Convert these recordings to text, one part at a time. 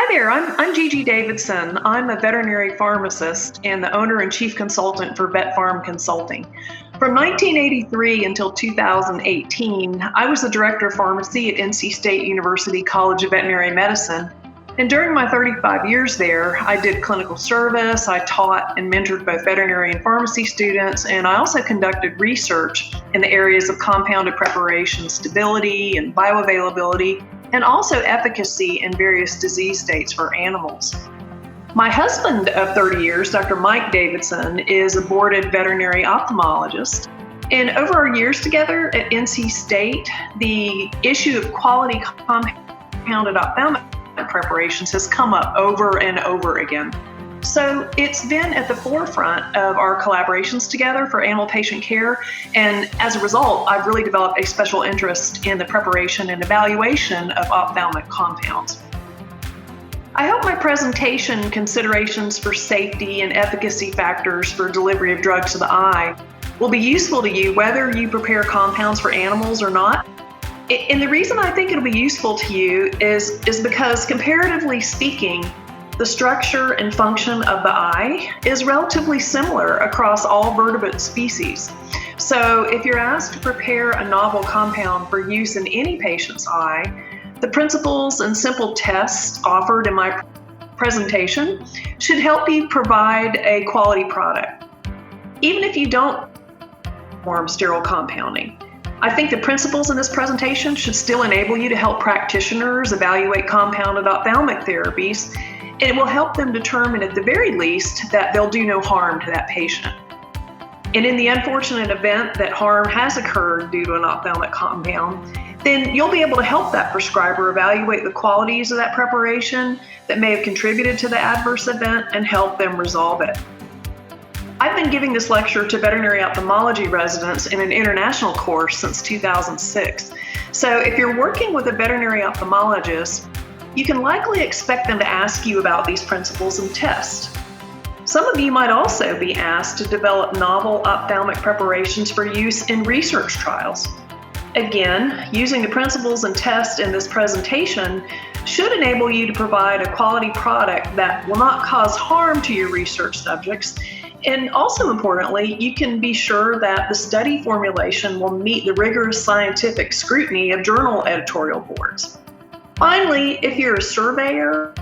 there, I'm Gigi Davidson. I'm a veterinary pharmacist and the owner and chief consultant for Vet Farm Consulting. From 1983 until 2018, I was the director of pharmacy at NC State University College of Veterinary Medicine. And during my 35 years there, I did clinical service, I taught and mentored both veterinary and pharmacy students, and I also conducted research in the areas of compounded preparation, stability, and bioavailability, and also efficacy in various disease states for animals. My husband of 30 years, Dr. Mike Davidson, is a boarded veterinary ophthalmologist. And over our years together at NC State, the issue of quality compounded ophthalmic preparations has come up over and over again. So it's been at the forefront of our collaborations together for animal patient care, and as a result, I've really developed a special interest in the preparation and evaluation of ophthalmic compounds. I hope my presentation, Considerations for Safety and Efficacy Factors for Delivery of Drugs to the Eye, will be useful to you whether you prepare compounds for animals or not. And the reason I think it'll be useful to you is because, comparatively speaking, the structure and function of the eye is relatively similar across all vertebrate species. So if you're asked to prepare a novel compound for use in any patient's eye, the principles and simple tests offered in my presentation should help you provide a quality product. Even if you don't perform sterile compounding, I think the principles in this presentation should still enable you to help practitioners evaluate compounded ophthalmic therapies, and it will help them determine at the very least that they'll do no harm to that patient. And in the unfortunate event that harm has occurred due to an ophthalmic compound, then you'll be able to help that prescriber evaluate the qualities of that preparation that may have contributed to the adverse event and help them resolve it. I've been giving this lecture to veterinary ophthalmology residents in an international course since 2006. So if you're working with a veterinary ophthalmologist, you can likely expect them to ask you about these principles and tests. Some of you might also be asked to develop novel ophthalmic preparations for use in research trials. Again, using the principles and tests in this presentation should enable you to provide a quality product that will not cause harm to your research subjects. And also importantly, you can be sure that the study formulation will meet the rigorous scientific scrutiny of journal editorial boards. Finally, if you're a surveyor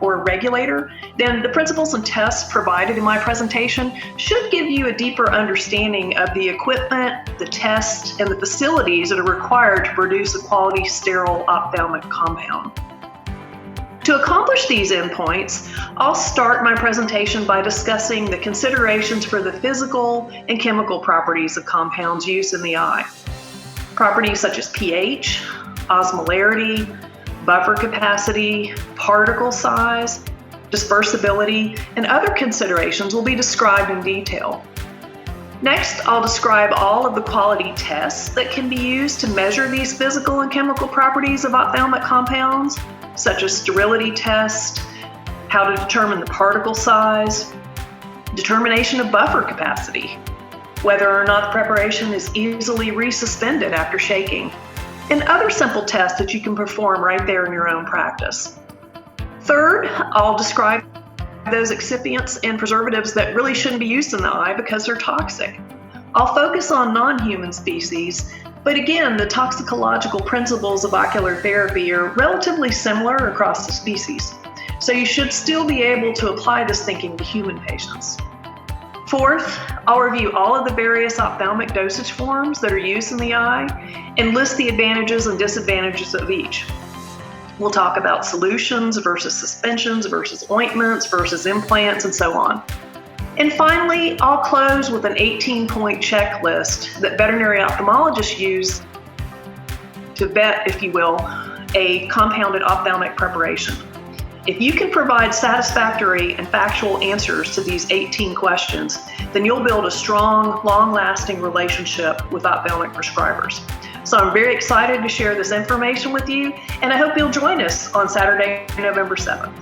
or a regulator, then the principles and tests provided in my presentation should give you a deeper understanding of the equipment, the tests, and the facilities that are required to produce a quality sterile ophthalmic compound. To accomplish these endpoints, I'll start my presentation by discussing the considerations for the physical and chemical properties of compounds used in the eye. Properties such as pH, osmolarity, buffer capacity, particle size, dispersibility, and other considerations will be described in detail. Next, I'll describe all of the quality tests that can be used to measure these physical and chemical properties of ophthalmic compounds, such as sterility test, how to determine the particle size, determination of buffer capacity, whether or not the preparation is easily resuspended after shaking, and other simple tests that you can perform right there in your own practice. Third, I'll describe those excipients and preservatives that really shouldn't be used in the eye because they're toxic. I'll focus on non-human species, but again, the toxicological principles of ocular therapy are relatively similar across the species, so you should still be able to apply this thinking to human patients. Fourth, I'll review all of the various ophthalmic dosage forms that are used in the eye and list the advantages and disadvantages of each. We'll talk about solutions versus suspensions versus ointments versus implants and so on. And finally, I'll close with an 18-point checklist that veterinary ophthalmologists use to vet, if you will, a compounded ophthalmic preparation. If you can provide satisfactory and factual answers to these 18 questions, then you'll build a strong, long-lasting relationship with ophthalmic prescribers. So I'm very excited to share this information with you, and I hope you'll join us on Saturday, November 7th.